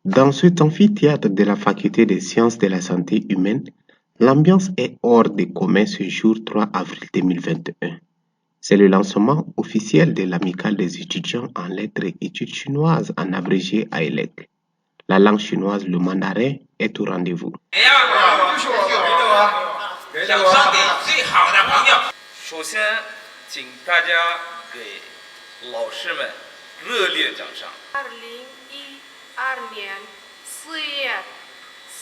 Dans cet amphithéâtre de la Faculté des sciences de la santé humaine, l'ambiance est hors de commun ce jour 3 avril 2021. C'est le lancement officiel de l'Amicale des étudiants en lettres et études chinoises en abrégé AELEC. La langue chinoise, le mandarin, est au rendez-vous. 首先，请大家给老师们热烈的掌声。2012年4月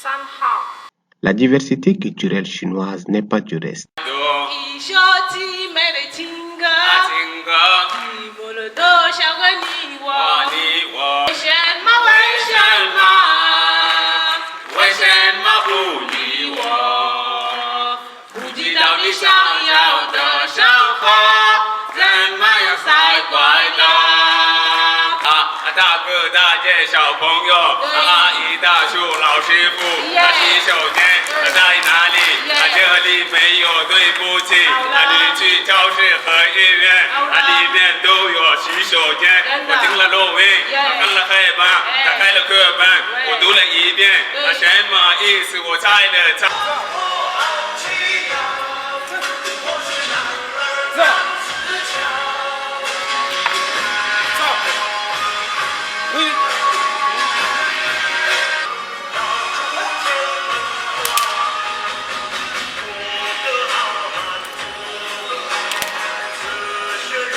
3号。 La diversité culturelle chinoise n'est pas du reste. 一首凄美的情歌，情歌，寂寞了多少个你我？你我为什么？为什么？为什么不理我？不知道你想要的生活，怎么样才快乐？大哥大姐小朋友，阿姨大叔老师傅，洗手间在哪里？这里没有对不起，你去超市和医院，里面都有洗手间。我听了录音，看了黑板，打开了课本，我读了一遍，什么意思？我猜了猜。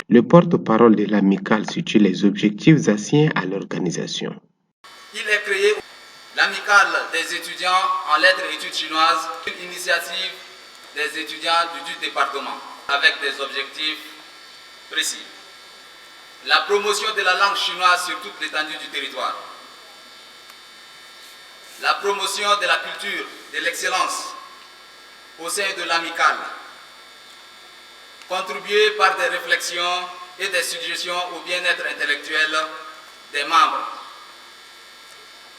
Le porte-parole de l'amicale situe les objectifs assignés à l'organisation. Il est créé l'amicale des étudiants en lettres et études chinoises, une initiative des étudiants du département avec des objectifs précis. La promotion de la langue chinoise sur toute l'étendue du territoire. La promotion de la culture, de l'excellence au sein de l'amicale. Contribuer par des réflexions et des suggestions au bien-être intellectuel des membres.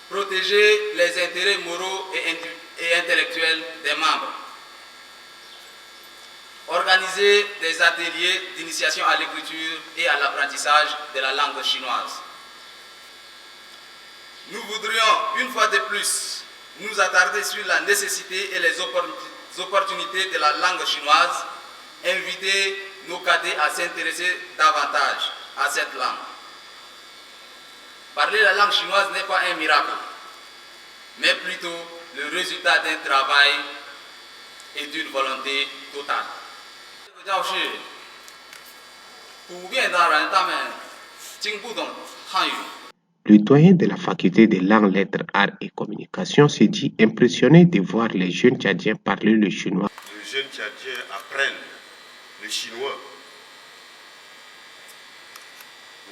Protéger les intérêts moraux et intellectuels des membres. Organiser des ateliers d'initiation à l'écriture et à l'apprentissage de la langue chinoise. Nous voudrions, une fois de plus, nous attarder sur la nécessité et les opportunités de la langue chinoise, inviter nos cadets à s'intéresser davantage à cette langue. Parler la langue chinoise n'est pas un miracle, mais plutôt le résultat d'un travail et d'une volonté totale. Le doyen de la faculté des langues, lettres, arts et communication se dit impressionné de voir les jeunes Tchadiens parler le chinois. Les jeunes Tchadiens apprennent le chinois.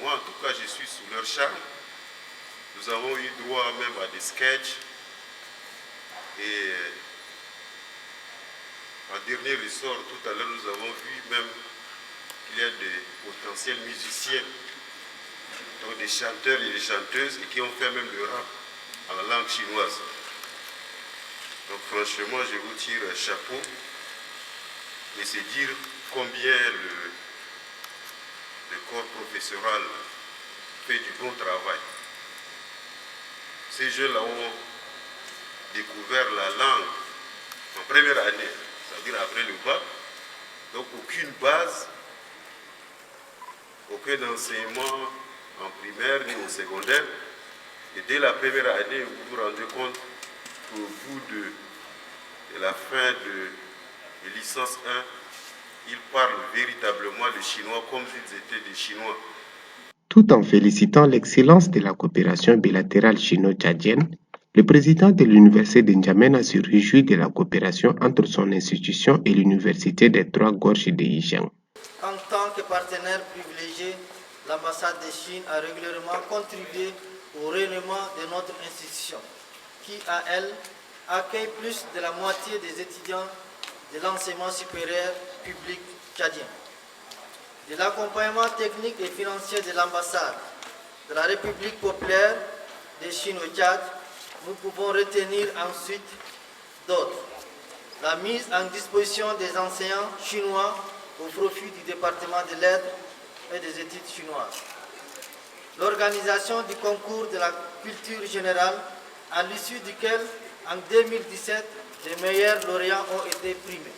Moi, en tout cas, je suis sous leur charme. Nous avons eu droit même à des sketchs. Et en dernier ressort, tout à l'heure, nous avons vu même qu'il y a des potentiels musiciens, donc des chanteurs et des chanteuses, et qui ont fait même le rap en la langue chinoise. Donc franchement, je vous tire un chapeau. Et c'est dire combien le corps professoral fait du bon travail. Ces jeunes-là ont découvert la langue en première année, c'est-à-dire après le bac. Donc aucune base, aucun enseignement en primaire ni au secondaire. Et dès la première année, vous vous rendez compte qu'au bout de la fin de licence 1, ils parlent véritablement le chinois comme s'ils étaient des Chinois. Tout en félicitant l'excellence de la coopération bilatérale chino-tchadienne, le président de l'université de N'Djamena se réjouit de la coopération entre son institution et l'université des Trois Gorges de Yijiang. En tant que partenaire privilégié, l'ambassade de Chine a régulièrement contribué au rayonnement de notre institution, qui, à elle, accueille plus de la moitié des étudiants de l'enseignement supérieur public tchadien. De l'accompagnement technique et financier de l'ambassade de la République populaire de Chine au Tchad, nous pouvons retenir ensuite d'autres. La mise en disposition des enseignants chinois au profit du département des lettres et des études chinoises. L'organisation du concours de la culture générale, à l'issue duquel, en 2017, les meilleurs lauréats ont été primés.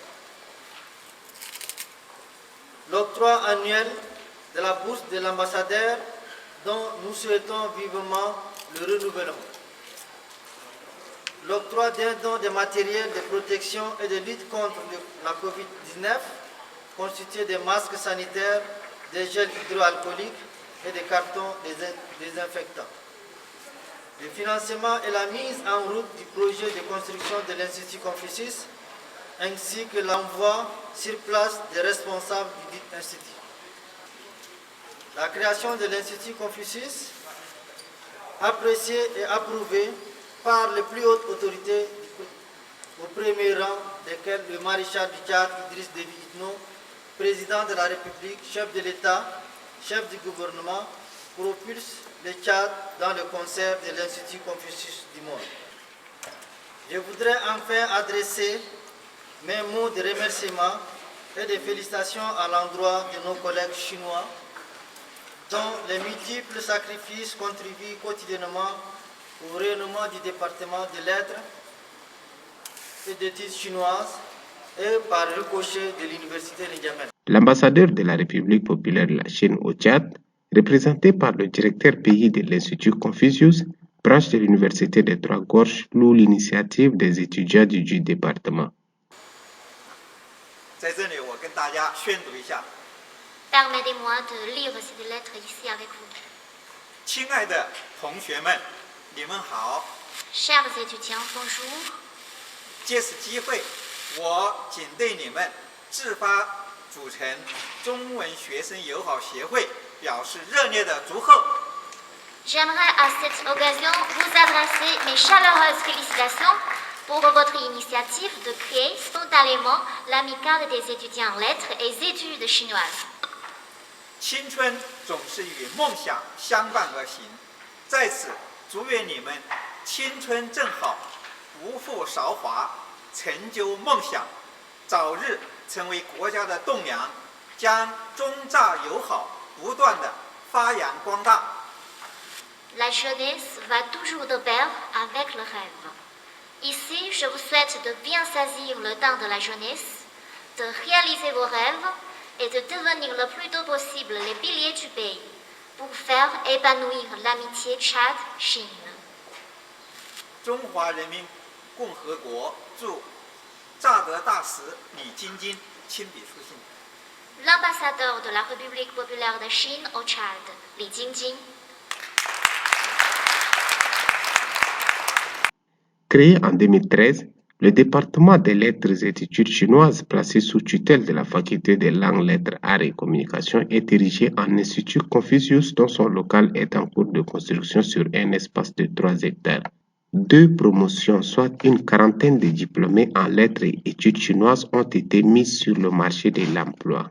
L'octroi annuel de la bourse de l'ambassadeur dont nous souhaitons vivement le renouvellement. L'octroi d'un don de matériel de protection et de lutte contre la COVID-19 constitué de masques sanitaires, des gels hydroalcooliques et des cartons désinfectants. Le financement et la mise en route du projet de construction de l'Institut Confucius ainsi que l'envoi sur place des responsables du dit institut. La création de l'Institut Confucius, appréciée et approuvée par les plus hautes autorités, au premier rang desquelles le maréchal du Tchad Idriss Déby Itno, président de la République, chef de l'État, chef du gouvernement, propulse le Tchad dans le concert de l'Institut Confucius du monde. Je voudrais enfin adresser mes mots de remerciement et de félicitations à l'endroit de nos collègues chinois dont les multiples sacrifices contribuent quotidiennement au rayonnement du département des lettres et d'études chinoises et par ricochet de l'université de N'Djamena. L'ambassadeur de la République populaire de la Chine au Tchad, représenté par le directeur pays de l'Institut Confucius, branche de l'Université des Trois-Gorges, loue l'initiative des étudiants du département. Permettez-moi de lire cette lettre ici avec vous. Chers étudiants, bonjour. 借此机会，我仅对你们自发组成中文学生友好协会表示热烈的祝贺。 J'aimerais à cette occasion vous adresser mes chaleureuses félicitations pour votre initiative de créer spontanément l'amicale des étudiants en lettres et études chinoises. 青春总是与梦想相伴而行，在此祝愿你们青春正好，不负韶华，成就梦想，早日成为国家的栋梁，将中乍友好不断的发扬光大。 La jeunesse va toujours de pair avec le rêve. Ici, je vous souhaite de bien saisir le temps de la jeunesse, de réaliser vos rêves et de devenir le plus tôt possible les piliers du pays pour faire épanouir l'amitié Tchad-Chine. 中华人民共和国驻乍得大使李晶晶亲笔书信。 L'ambassadeur de la République populaire de Chine au Tchad, Li Jingjing. Créé en 2013, le département des lettres et études chinoises, placé sous tutelle de la faculté des langues, lettres, arts et communications, est érigé en Institut Confucius dont son local est en cours de construction sur un espace de 3 hectares. 2 promotions, soit une quarantaine de diplômés en lettres et études chinoises, ont été mises sur le marché de l'emploi.